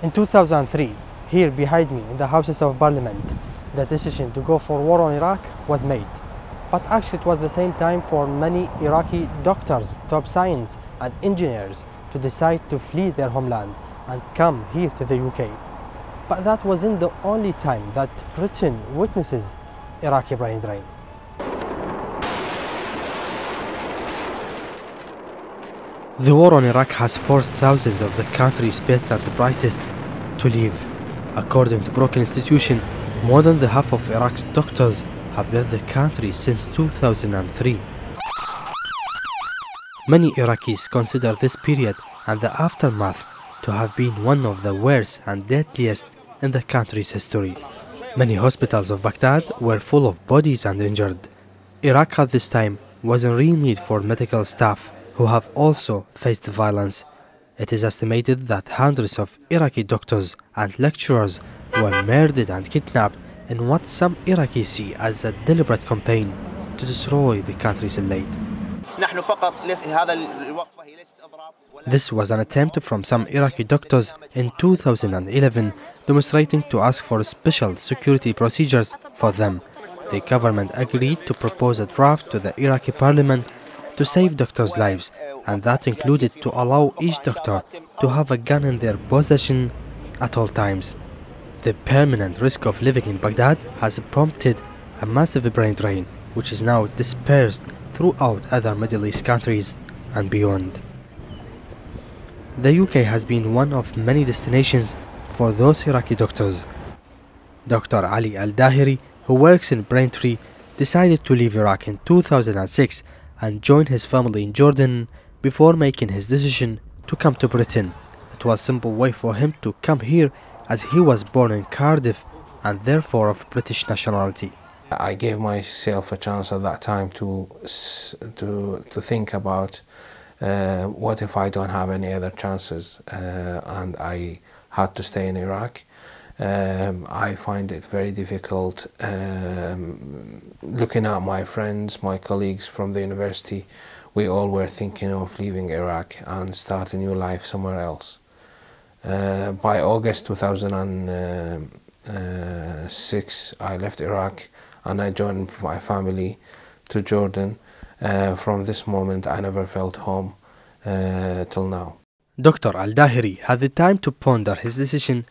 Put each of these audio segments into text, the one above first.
In 2003, here behind me in the Houses of Parliament, the decision to go for war on Iraq was made. But actually it was the same time for many Iraqi doctors, top science and engineers to decide to flee their homeland and come here to the UK. But that wasn't the only time that Britain witnesses Iraqi brain drain. The war on Iraq has forced thousands of the country's best and the brightest to leave. According to Brookings Institution, more than the half of Iraq's doctors have left the country since 2003. Many Iraqis consider this period and the aftermath to have been one of the worst and deadliest in the country's history. Many hospitals of Baghdad were full of bodies and injured. Iraq at this time was in real need for medical staff who have also faced violence. It is estimated that hundreds of Iraqi doctors and lecturers were murdered and kidnapped in what some Iraqis see as a deliberate campaign to destroy the country's elite. This was an attempt from some Iraqi doctors in 2011 demonstrating to ask for special security procedures for them. The government agreed to propose a draft to the Iraqi parliament to save doctors' lives, and that included to allow each doctor to have a gun in their possession at all times. The permanent risk of living in Baghdad has prompted a massive brain drain, which is now dispersed throughout other Middle East countries and beyond. The UK has been one of many destinations for those Iraqi doctors. Dr. Ali Al-Dahiri, who works in Braintree, decided to leave Iraq in 2006 and join his family in Jordan before making his decision to come to Britain. It was a simple way for him to come here as he was born in Cardiff and therefore of British nationality. I gave myself a chance at that time to think about what if I don't have any other chances, and I had to stay in Iraq. I find it very difficult looking at my friends, my colleagues from the university. We all were thinking of leaving Iraq and start a new life somewhere else. By August 2006, I left Iraq and I joined my family to Jordan. From this moment, I never felt home till now. Dr. Al-Dahiri had the time to ponder his decision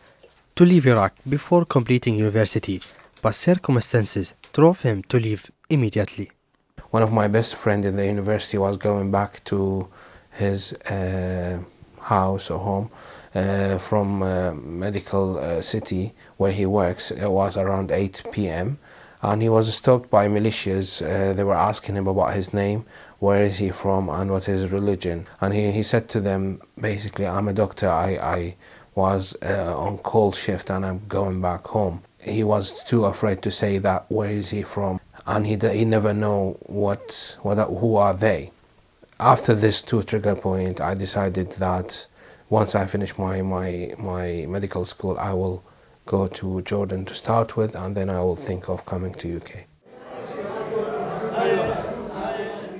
to leave Iraq before completing university, but circumstances drove him to leave immediately. One of my best friends in the university was going back to his house or home from medical city where he works. It was around 8 p.m. and he was stopped by militias. They were asking him about his name, where is he from and what is his religion. And he said to them, basically, I'm a doctor, I was on call shift and I'm going back home. He was too afraid to say that, where is he from, and he never know who are they. After this trigger point, I decided that once I finish my medical school, I will go to Jordan to start with, and then I will think of coming to UK.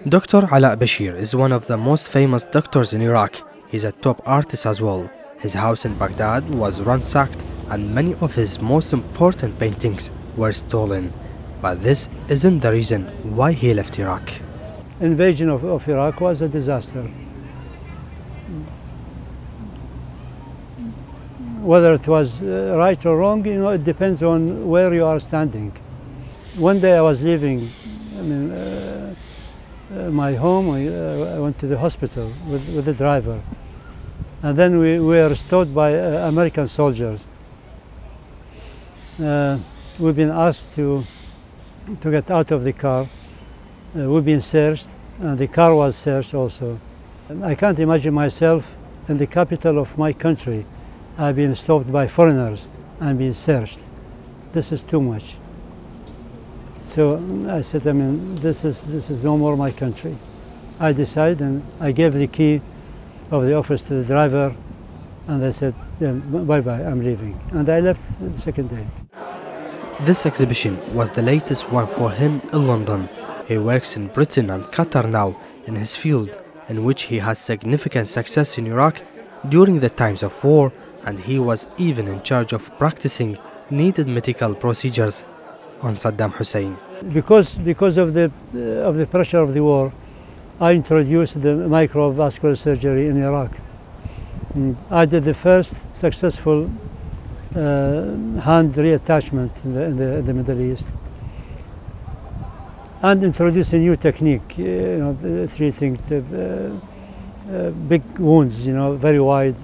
Dr. Ala Bashir is one of the most famous doctors in Iraq. He's a top artist as well. His house in Baghdad was ransacked and many of his most important paintings were stolen. But this isn't the reason why he left Iraq. Invasion of Iraq was a disaster. Whether it was right or wrong, it depends on where you are standing. One day I was leaving my home. I went to the hospital with the driver. And then we were stopped by American soldiers. We've been asked to get out of the car. We've been searched, and the car was searched also. I can't imagine myself in the capital of my country. I've been stopped by foreigners and been searched. This is too much. So I said, this is no more my country. I decided, and I gave the key of the office to the driver, and I said, bye-bye, I'm leaving. And I left the second day. This exhibition was the latest one for him in London. He works in Britain and Qatar now in his field, in which he had significant success in Iraq during the times of war and he was even in charge of practicing needed medical procedures on Saddam Hussein. Because of the pressure of the war, I introduced the microvascular surgery in Iraq. I did the first successful hand reattachment in the Middle East, and introduced a new technique, treating the big wounds, very wide,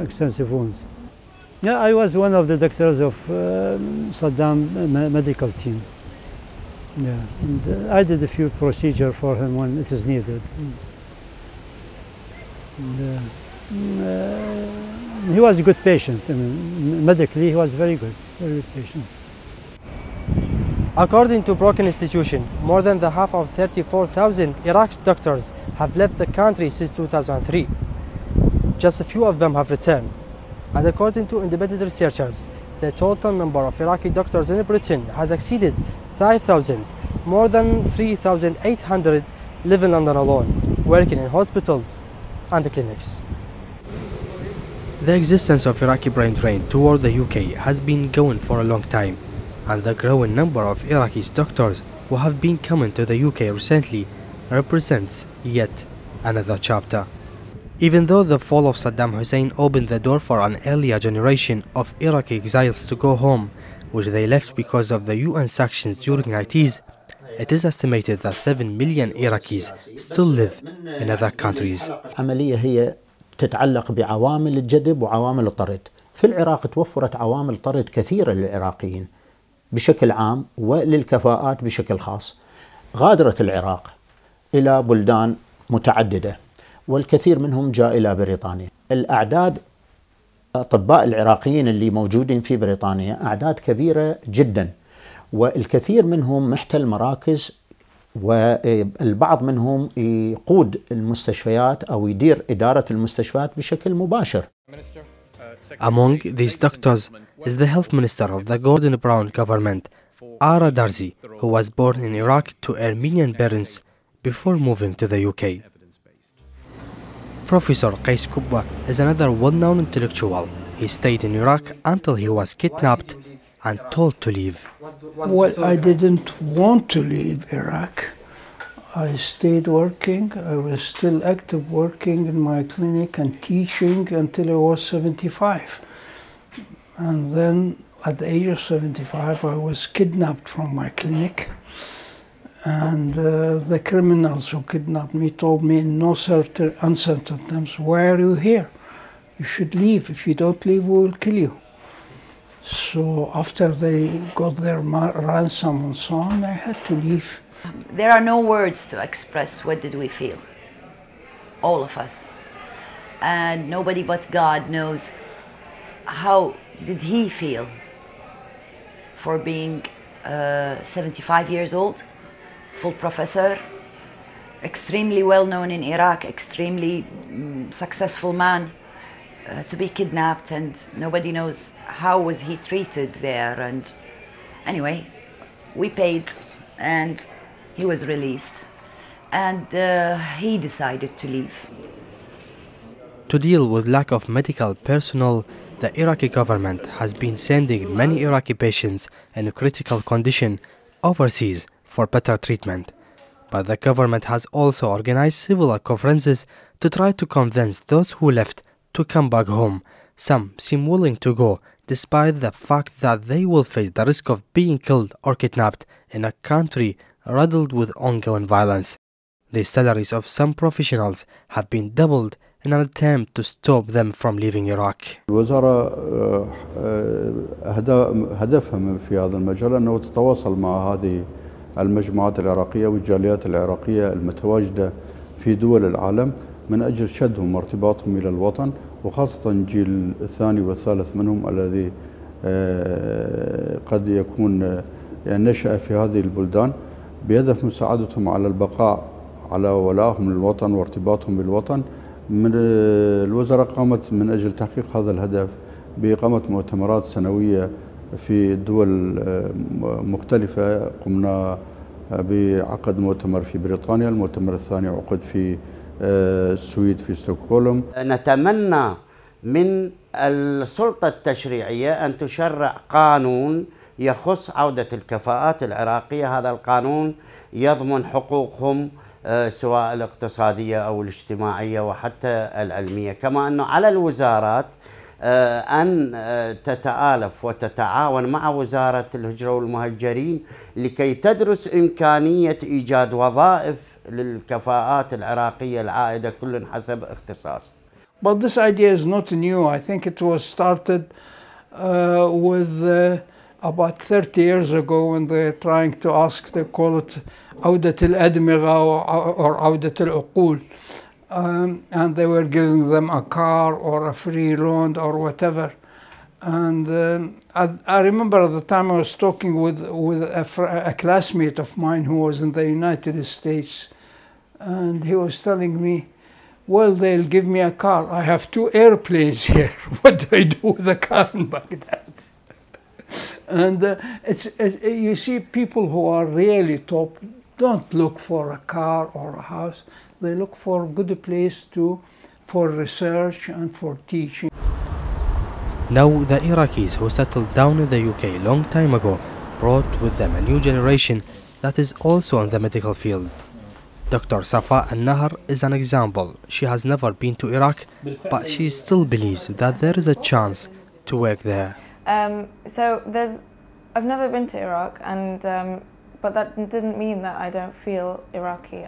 extensive wounds. Yeah, I was one of the doctors of Saddam medical team. Yeah, and I did a few procedures for him when it is needed. And, he was a good patient. I mean, medically, he was very good patient. According to Broken Institution, more than the half of 34,000 Iraq's doctors have left the country since 2003. Just a few of them have returned. And according to independent researchers, the total number of Iraqi doctors in Britain has exceeded 5,000, more than 3,800 live in London alone, working in hospitals and clinics. The existence of Iraqi brain drain toward the UK has been going for a long time, and the growing number of Iraqi doctors who have been coming to the UK recently represents yet another chapter. Even though the fall of Saddam Hussein opened the door for an earlier generation of Iraqi exiles to go home, which they left because of the UN sanctions during the 90s, it is estimated that 7 million Iraqis still live in other countries. العملية هي تتعلق بعوامل الجذب وعوامل الطرد. في العراق توفرت عوامل طرد كثيرة للعراقيين بشكل عام وللكفاءات بشكل خاص. غادرت العراق إلى بلدان متعددة والكثير منهم جاء إلى بريطانيا. الأعداد أطباء العراقيين اللي موجودين في بريطانيا أعداد كبيرة جدا، والكثير منهم محتل مراكز، والبعض منهم يقود المستشفيات أو يدير إدارة المستشفيات بشكل مباشر. Among these doctors is the health minister of the Gordon Brown government, Ara Darzi, who was born in Iraq to Armenian parents before moving to the UK. Professor Qais Kubba is another well-known intellectual. He stayed in Iraq until he was kidnapped and told to leave. Well, I didn't want to leave Iraq. I stayed working. I was still active working in my clinic and teaching until I was 75. And then at the age of 75, I was kidnapped from my clinic. And the criminals who kidnapped me told me in no uncertain terms, "Why are you here? You should leave. If you don't leave, we will kill you." So after they got their ransom and so on, I had to leave. There are no words to express what did we feel, all of us. And nobody but God knows how did he feel for being 75 years old, full professor, extremely well known in Iraq, extremely successful man, to be kidnapped, and nobody knows how was he treated there. And anyway, we paid and he was released, and he decided to leave. To deal with lack of medical personnel, the Iraqi government has been sending many Iraqi patients in a critical condition overseas for better treatment. But the government has also organized several conferences to try to convince those who left to come back home. Some seem willing to go, despite the fact that they will face the risk of being killed or kidnapped in a country riddled with ongoing violence. The salaries of some professionals have been doubled in an attempt to stop them from leaving Iraq. الوزارة هدفها في هذا المجال أنه تتواصل مع هذه المجموعات العراقية والجاليات العراقية المتواجدة في دول العالم من أجل شدهم وارتباطهم إلى الوطن، وخاصة الجيل الثاني والثالث منهم الذي قد يكون نشأ في هذه البلدان، بهدف مساعدتهم على البقاء على ولائهم للوطن وارتباطهم بالوطن. من الوزارة قامت من أجل تحقيق هذا الهدف بإقامة مؤتمرات سنوية في دول مختلفة. قمنا بعقد مؤتمر في بريطانيا، المؤتمر الثاني عقد في السويد في ستوكهولم. نتمنى من السلطة التشريعية أن تشرع قانون يخص عودة الكفاءات العراقية. هذا القانون يضمن حقوقهم سواء الاقتصادية أو الاجتماعية وحتى العلمية، كما أنه على الوزارات أن تتآلف وتتعاون مع وزارة الهجرة والمهجرين لكي تدرس إمكانية إيجاد وظائف للكفاءات العراقية العائدة كل حسب اختصاص. But this idea is not new. I think it was started with about 30 years ago when they're trying to ask, they call it عودة الأدمغة or عودة العقول. And they were giving them a car or a free loan or whatever. And I remember at the time I was talking with a classmate of mine who was in the United States, and he was telling me, well, they'll give me a car. I have 2 airplanes here. What do I do with the car in Baghdad? And you see, people who are really top don't look for a car or a house. They look for a good place for research and for teaching. Now, the Iraqis who settled down in the UK a long time ago brought with them a new generation that is also in the medical field. Dr. Safa Al-Nahar is an example. She has never been to Iraq, but she still believes that there is a chance to work there. I've never been to Iraq, and but that didn't mean that I don't feel Iraqi.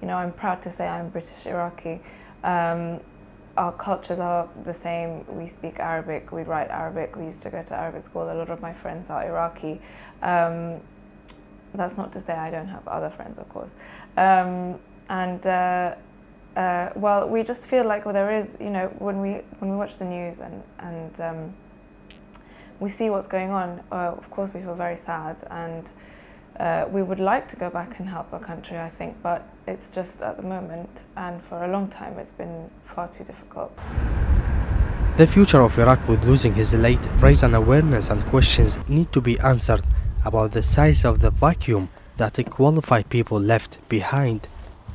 You know, I'm proud to say I'm British Iraqi. Our cultures are the same. We speak Arabic, we write Arabic, we used to go to Arabic school. A lot of my friends are Iraqi. That's not to say I don't have other friends, of course. Well, we just feel like, well, there is, you know, when we watch the news and we see what's going on, of course we feel very sad, and we would like to go back and help our country, I think, but it's just at the moment, and for a long time, it's been far too difficult. The future of Iraq with losing his late raised an awareness, and questions need to be answered about the size of the vacuum that qualified people left behind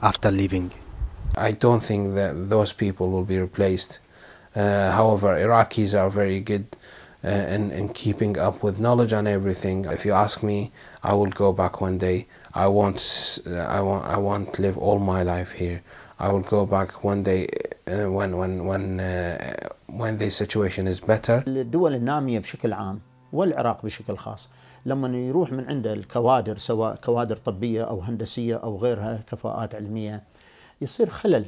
after leaving. I don't think that those people will be replaced. However, Iraqis are very good in keeping up with knowledge and everything. If you ask me, I will go back one day. I won't live all my life here. I will go back one day when the situation is better. الدول النامية بشكل عام والعراق بشكل خاص لما يروح من عند الكوادر، سواء كوادر طبية أو هندسية أو غيرها كفاءات علمية، يصير خلل.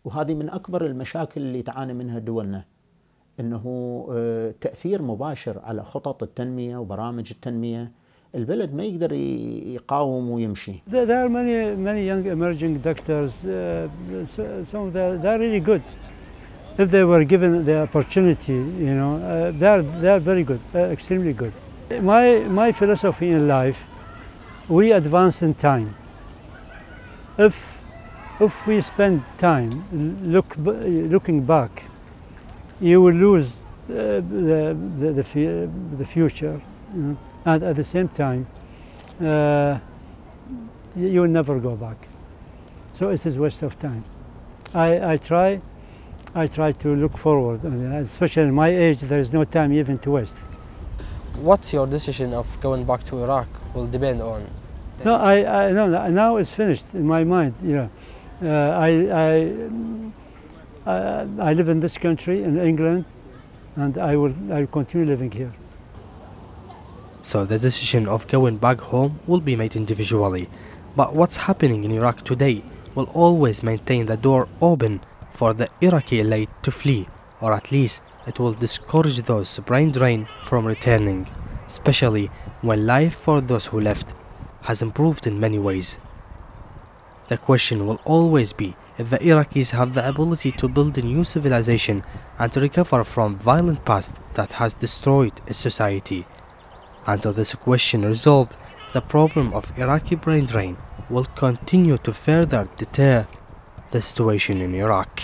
وهذه من أكبر المشاكل اللي تعاني منها دولنا، إنه تأثير مباشر على خطط التنمية وبرامج التنمية. البلد ما يقدر يقاوم ويمشي. There are many young emerging doctors. Some of them, they're really good. If they were given the opportunity, you know, they're very good, extremely good. My philosophy in life, we advance in time. If we spend time looking back, you will lose the future, you know, and at the same time, you will never go back. So it is a waste of time. I try to look forward, and especially in my age, there is no time even to waste. What your decision of going back to Iraq will depend on? No, no, now it's finished in my mind. You know, I live in this country, in England, and I will continue living here. So the decision of going back home will be made individually. But what's happening in Iraq today will always maintain the door open for the Iraqi elite to flee, or at least it will discourage those brain drained from returning, especially when life for those who left has improved in many ways. The question will always be if the Iraqis have the ability to build a new civilization and to recover from violent past that has destroyed its society. Until this question resolved, the problem of Iraqi brain drain will continue to further deter the situation in Iraq.